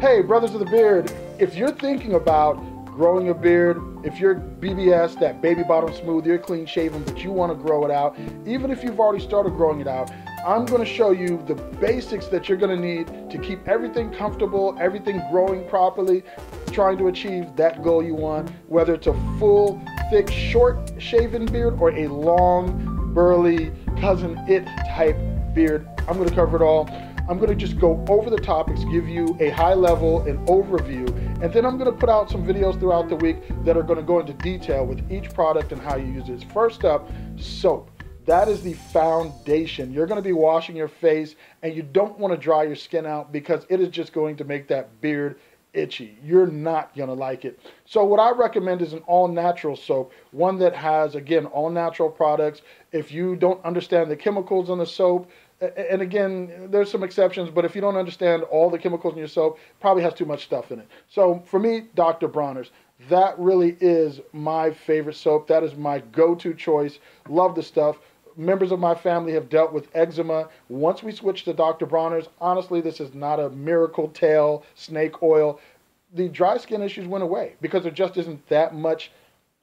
Hey, brothers of the beard, if you're thinking about growing a beard, if you're BBS, that baby bottom smooth, you're clean shaven, but you want to grow it out, even if you've already started growing it out, I'm going to show you the basics that you're going to need to keep everything comfortable, everything growing properly, trying to achieve that goal you want, whether it's a full, thick, short shaven beard or a long, burly, cousin it type beard. I'm going to cover it all. I'm going to just go over the topics, give you a high level, an overview, and then I'm going to put out some videos throughout the week that are going to go into detail with each product and how you use it. First up, soap. That is the foundation. You're going to be washing your face and you don't want to dry your skin out because it is just going to make that beard itchy. You're not going to like it. So what I recommend is an all-natural soap, one that has, again, all-natural products. If you don't understand the chemicals in the soap, and again, there's some exceptions, but if you don't understand all the chemicals in your soap, it probably has too much stuff in it. So for me, Dr. Bronner's, that really is my favorite soap. That is my go-to choice. Love the stuff. Members of my family have dealt with eczema. Once we switched to Dr. Bronner's, honestly, this is not a miracle tail snake oil. The dry skin issues went away because there just isn't that much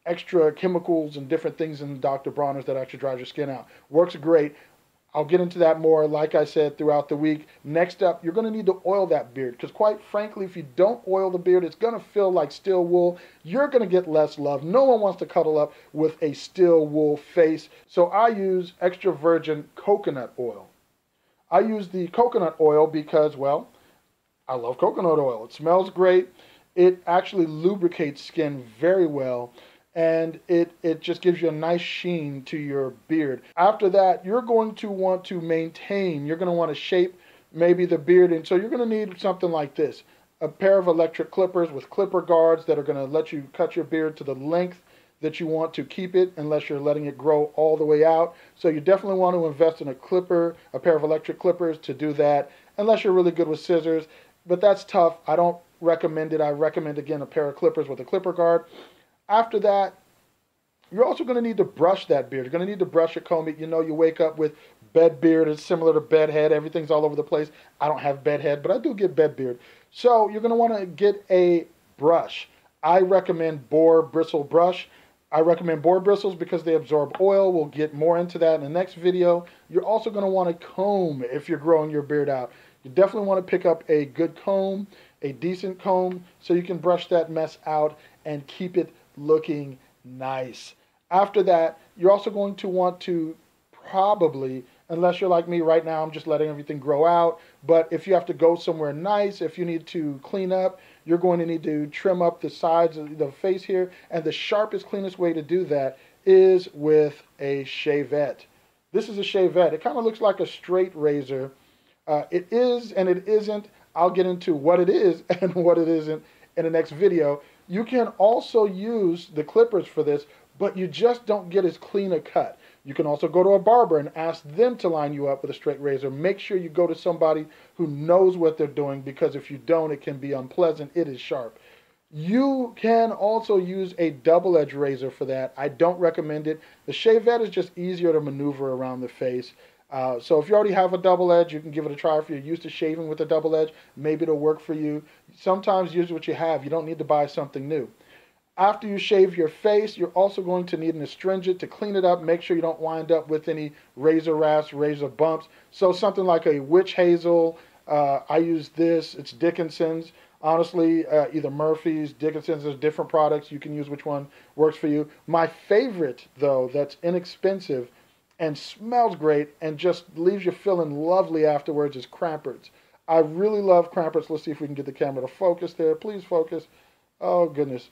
extra chemicals and different things in Dr. Bronner's that actually dries your skin out. Works great. I'll get into that more, like I said, throughout the week. Next up, you're going to need to oil that beard because, quite frankly, if you don't oil the beard, it's going to feel like steel wool. You're going to get less love. No one wants to cuddle up with a steel wool face. So I use extra virgin coconut oil. I use the coconut oil because, well, I love coconut oil. It smells great. It actually lubricates skin very well. And it just gives you a nice sheen to your beard. After that, you're going to want to maintain, you're going to want to shape maybe the beard, and so you're going to need something like this. A pair of electric clippers with clipper guards that are going to let you cut your beard to the length that you want to keep it, unless you're letting it grow all the way out. So you definitely want to invest in a clipper, a pair of electric clippers to do that, unless you're really good with scissors. But that's tough. I don't recommend it. I recommend, again, a pair of clippers with a clipper guard. After that, you're also going to need to brush that beard. You're going to need to brush it, comb it. You know, you wake up with bed beard. It's similar to bed head. Everything's all over the place. I don't have bed head, but I do get bed beard. So you're going to want to get a brush. I recommend boar bristle brush. I recommend boar bristles because they absorb oil. We'll get more into that in the next video. You're also going to want to comb if you're growing your beard out. You definitely want to pick up a good comb, a decent comb, so you can brush that mess out and keep it looking nice. After that, you're also going to want to probably, unless you're like me right now, I'm just letting everything grow out, but if you have to go somewhere nice, if you need to clean up, you're going to need to trim up the sides of the face here, and the sharpest, cleanest way to do that is with a shavette. This is a shavette. It kind of looks like a straight razor. It is and it isn't. I'll get into what it is and what it isn't in the next video. You can also use the clippers for this, but you just don't get as clean a cut. You can also go to a barber and ask them to line you up with a straight razor. Make sure you go to somebody who knows what they're doing, because if you don't, it can be unpleasant. It is sharp. You can also use a double-edged razor for that. I don't recommend it. The shavette is just easier to maneuver around the face. So if you already have a double edge, you can give it a try. If you're used to shaving with a double edge, maybe it'll work for you. Sometimes use what you have. You don't need to buy something new. After you shave your face, you're also going to need an astringent to clean it up. Make sure you don't wind up with any razor rasp, razor bumps. So something like a witch hazel. I use this. It's Dickinson's. Honestly, either Murphy's, Dickinson's, there's different products. You can use which one works for you. My favorite, though, that's inexpensive and smells great and just leaves you feeling lovely afterwards is Crampert's. I really love Crampert's. Let's see if we can get the camera to focus there. Please focus. Oh, goodness.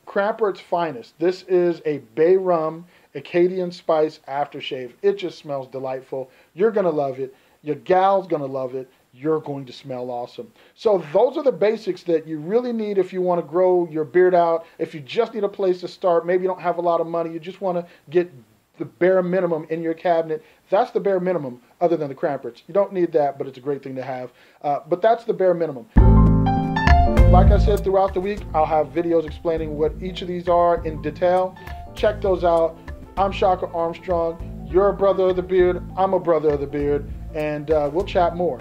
Crampert's Finest. This is a bay rum Acadian spice aftershave. It just smells delightful. You're going to love it. Your gal's going to love it. You're going to smell awesome. So those are the basics that you really need if you want to grow your beard out. If you just need a place to start, maybe you don't have a lot of money, you just want to get the bare minimum in your cabinet. That's the bare minimum, other than the Crampert's. You don't need that, but it's a great thing to have. But that's the bare minimum. Like I said, throughout the week, I'll have videos explaining what each of these are in detail. Check those out. I'm Shaka Armstrong. You're a brother of the beard. I'm a brother of the beard. And we'll chat more.